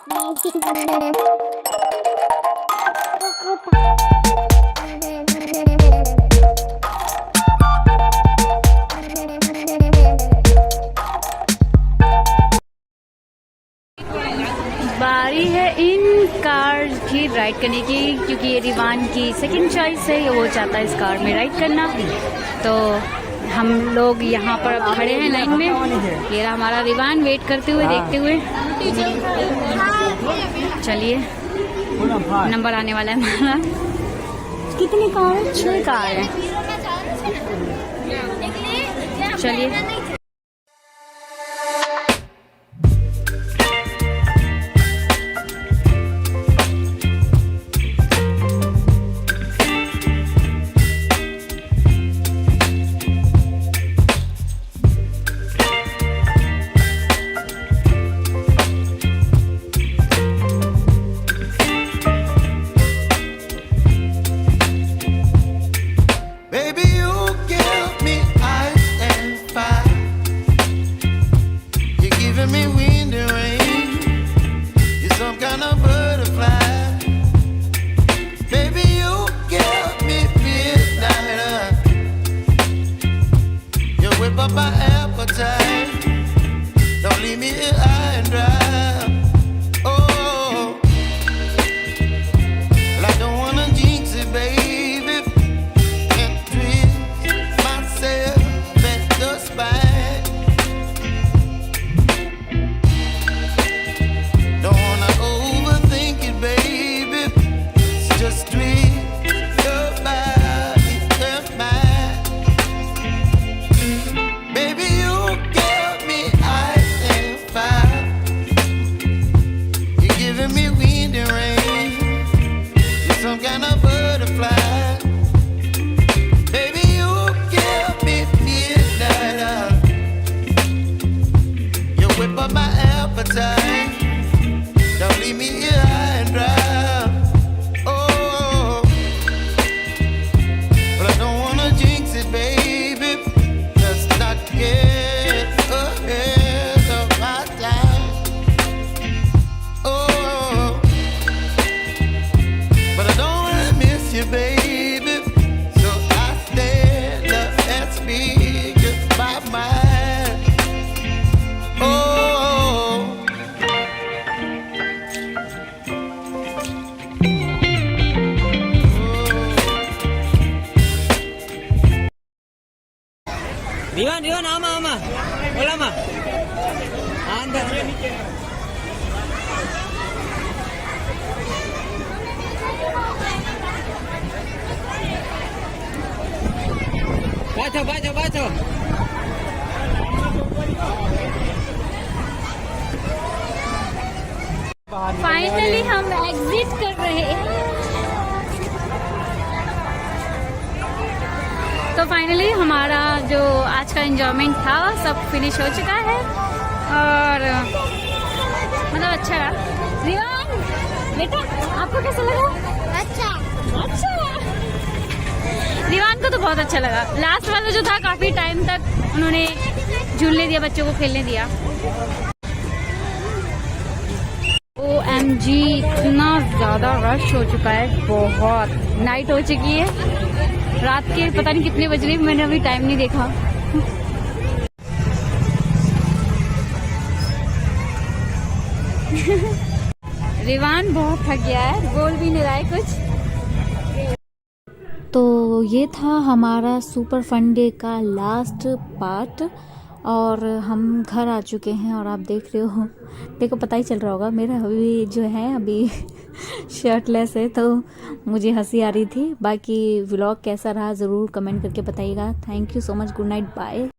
बारी है इन कार की राइड करने की, क्योंकि ये रिवान की सेकंड चॉइस है, वो चाहता है इस कार में राइड करना। तो हम लोग यहाँ पर खड़े हैं लाइन में। ये रहा हमारा रिवान वेट करते हुए देखते हुए। चलिए नंबर आने वाला है हमारा। कितनी कार है? 6 कार है। चलिए Diwan, ama. Wala ma. Anda. Baca. Finally हम एग्जिट कर रहे हैं। तो फाइनली हमारा जो आज का एंजॉयमेंट था सब फिनिश हो चुका है और मतलब अच्छा रहा। रिवान बेटा आपको कैसा लगा? अच्छा। रिवान को तो बहुत अच्छा लगा। लास्ट वाला जो था काफी टाइम तक उन्होंने झूलने दिया, बच्चों को खेलने दिया। OMG इतना ज्यादा रश हो चुका है, बहुत नाइट हो चुकी है। रात के पता नहीं कितने बज रहे, मैंने अभी टाइम नहीं देखा। रिवान बहुत थक गया है, बोल भी नहीं रहा है कुछ। तो ये था हमारा सुपर फन डे का लास्ट पार्ट और हम घर आ चुके हैं। और आप देख रहे हो, देखो पता ही चल रहा होगा मेरा अभी जो है अभी शर्टलेस है, तो मुझे हंसी आ रही थी। बाकी व्लॉग कैसा रहा ज़रूर कमेंट करके बताइएगा। Thank you so much, good night, bye.